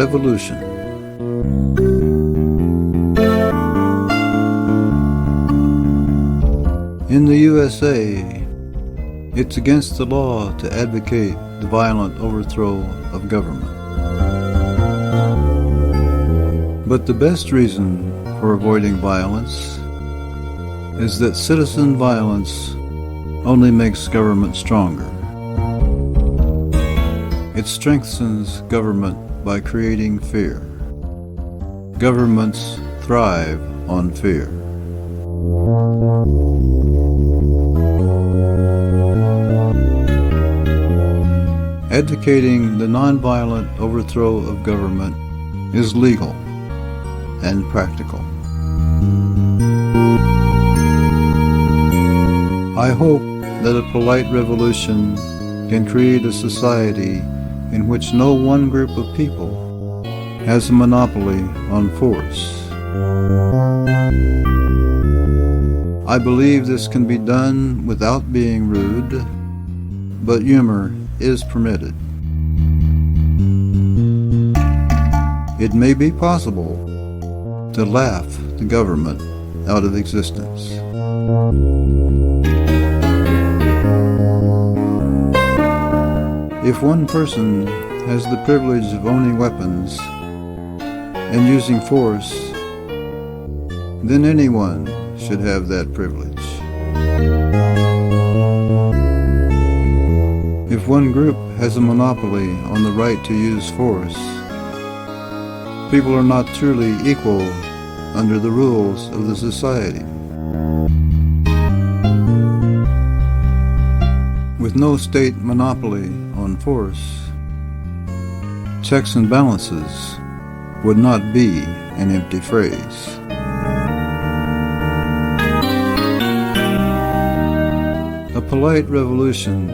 revolution. In the USA, it's against the law to advocate the violent overthrow of government. But the best reason for avoiding violence is that citizen violence only makes government stronger. It strengthens government by creating fear. Governments thrive on fear. Advocating the nonviolent overthrow of government is legal and practical. I hope that a polite revolution can create a society in which no one group of people has a monopoly on force. I believe this can be done without being rude, but humor is permitted. It may be possible to laugh the government out of existence. If one person has the privilege of owning weapons and using force, then anyone should have that privilege. If one group has a monopoly on the right to use force, people are not truly equal under the rules of the society. With no state monopoly on force, checks and balances would not be an empty phrase. A polite revolution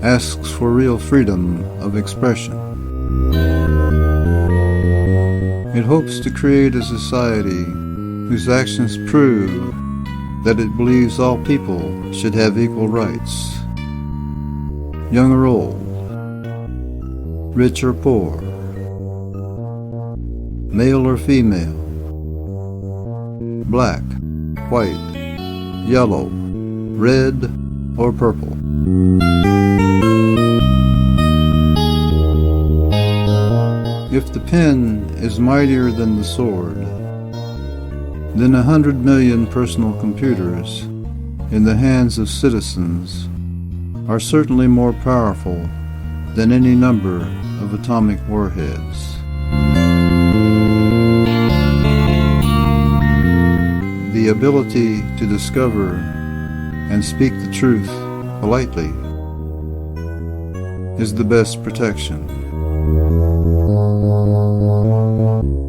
asks for real freedom of expression. It hopes to create a society whose actions prove that it believes all people should have equal rights, young or old, rich or poor, male or female, black, white, yellow, red, or purple. If the pen is mightier than the sword, then 100 million personal computers in the hands of citizens are certainly more powerful than any number of atomic warheads. The ability to discover and speak the truth politely is the best protection.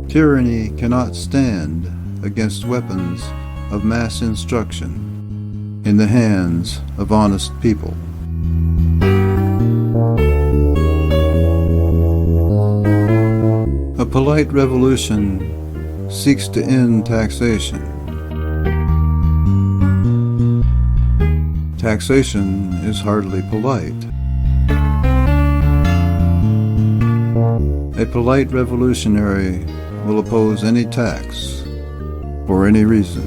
Tyranny cannot stand against weapons of mass instruction in the hands of honest people. A polite revolution seeks to end taxation. Taxation is hardly polite. A polite revolutionary will oppose any tax for any reason.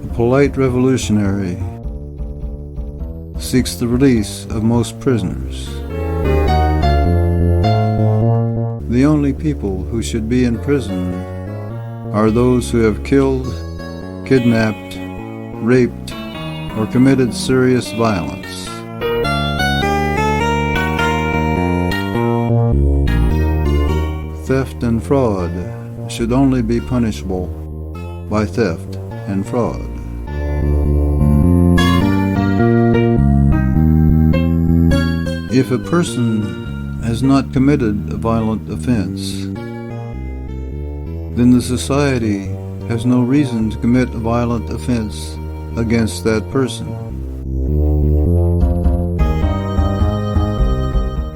A polite revolutionary seeks the release of most prisoners. The only people who should be in prison are those who have killed, kidnapped, raped, or committed serious violence. Theft and fraud should only be punishable by theft and fraud. If a person has not committed a violent offense, then the society has no reason to commit a violent offense against that person.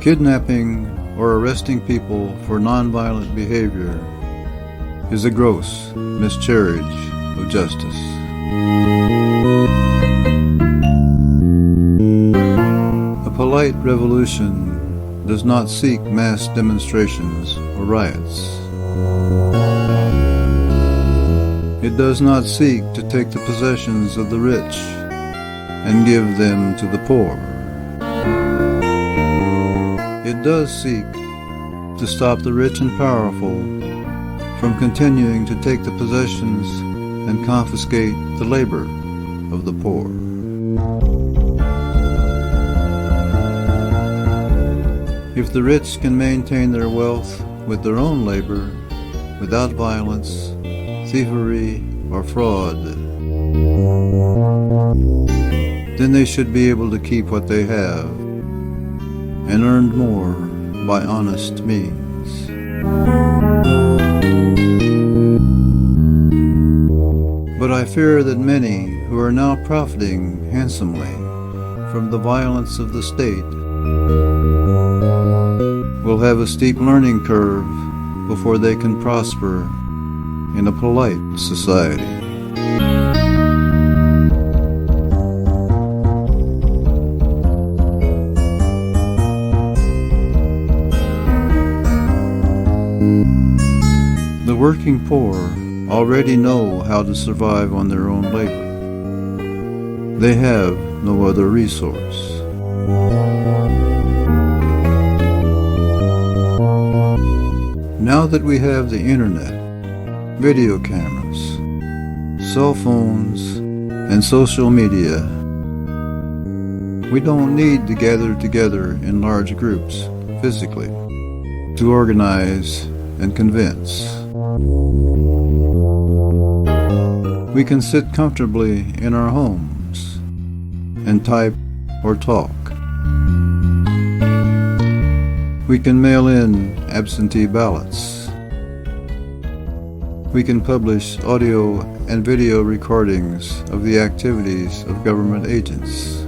Kidnapping or arresting people for nonviolent behavior is a gross miscarriage of justice. polite revolution does not seek mass demonstrations or riots. It does not seek to take the possessions of the rich and give them to the poor. It does seek to stop the rich and powerful from continuing to take the possessions and confiscate the labor of the poor. If the rich can maintain their wealth with their own labor, without violence, thievery, or fraud, then they should be able to keep what they have and earn more by honest means. But I fear that many who are now profiting handsomely from the violence of the state will have a steep learning curve before they can prosper in a polite society. The working poor already know how to survive on their own labor. They have no other resource. Now that we have the internet, video cameras, cell phones, and social media, we don't need to gather together in large groups physically to organize and convince. We can sit comfortably in our homes and type or talk. We can mail in absentee ballots. We can publish audio and video recordings of the activities of government agents.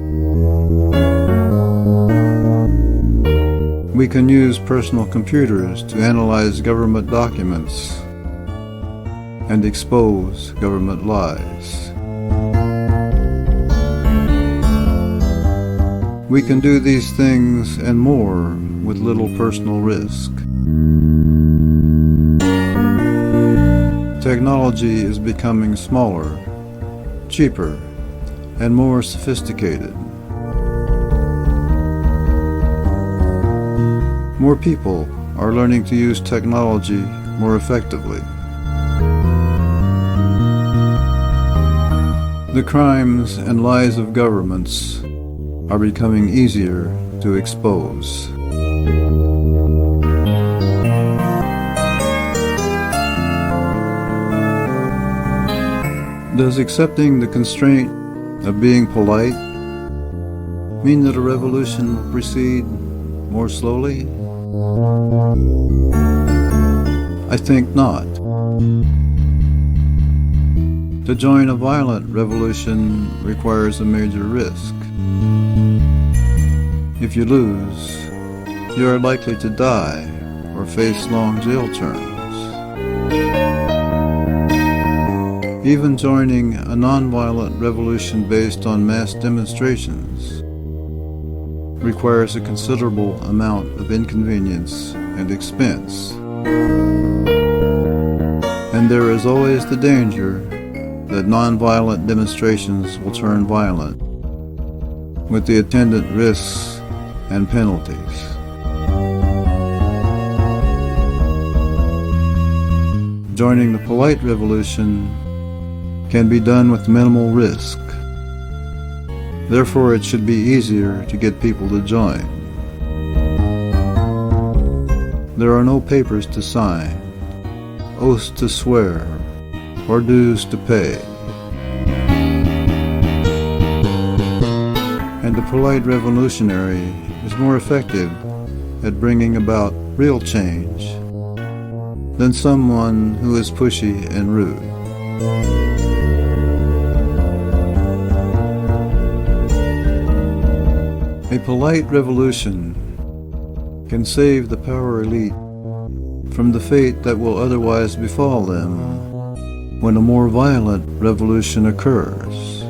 We can use personal computers to analyze government documents and expose government lies. We can do these things and more with little personal risk. Technology is becoming smaller, cheaper, and more sophisticated. More people are learning to use technology more effectively. The crimes and lies of governments are becoming easier to expose. Does accepting the constraint of being polite mean that a revolution will proceed more slowly? I think not. To join a violent revolution requires a major risk. If you lose, you are likely to die or face long jail terms. Even joining a nonviolent revolution based on mass demonstrations requires a considerable amount of inconvenience and expense. And there is always the danger that nonviolent demonstrations will turn violent, with the attendant risks and penalties. Joining the polite revolution can be done with minimal risk. Therefore, it should be easier to get people to join. There are no papers to sign, oaths to swear, or dues to pay. And the polite revolutionary is more effective at bringing about real change than someone who is pushy and rude. A polite revolution can save the power elite from the fate that will otherwise befall them when a more violent revolution occurs.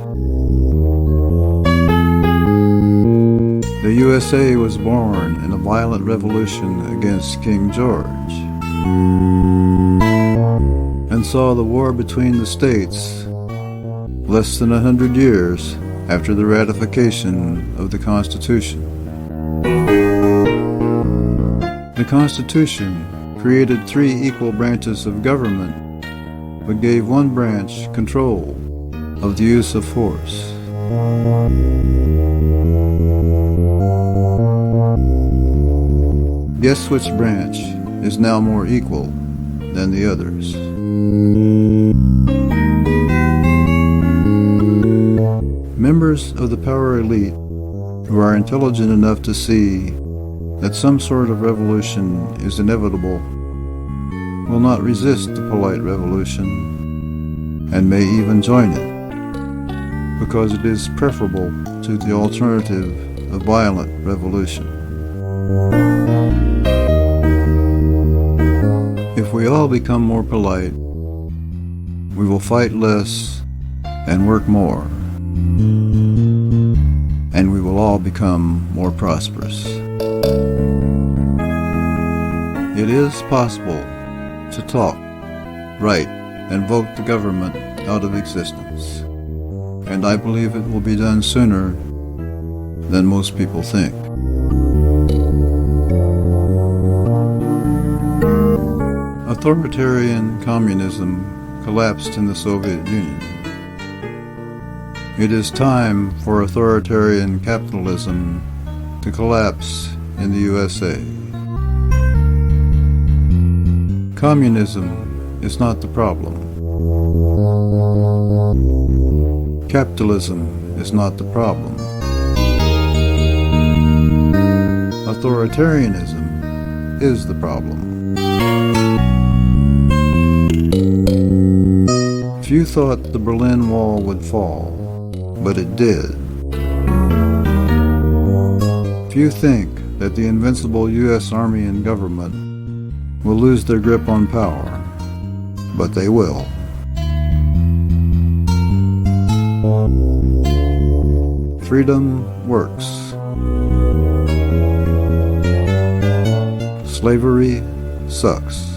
The USA was born in a violent revolution against King George, and saw the war between the states less than 100 years after the ratification of the Constitution. The Constitution created 3 equal branches of government, but gave one branch control of the use of force. Guess which branch is now more equal than the others? Members of the power elite who are intelligent enough to see that some sort of revolution is inevitable will not resist the polite revolution and may even join it, because it is preferable to the alternative of violent revolution. If we all become more polite, we will fight less and work more, and we will all become more prosperous. It is possible to talk, write, and vote the government out of existence, and I believe it will be done sooner than most people think. Authoritarian communism collapsed in the Soviet Union. It is time for authoritarian capitalism to collapse in the USA. Communism is not the problem. Capitalism is not the problem. Authoritarianism is the problem. Few thought the Berlin Wall would fall, but it did. Few think that the invincible U.S. Army and government will lose their grip on power, but they will. Freedom works. Slavery sucks.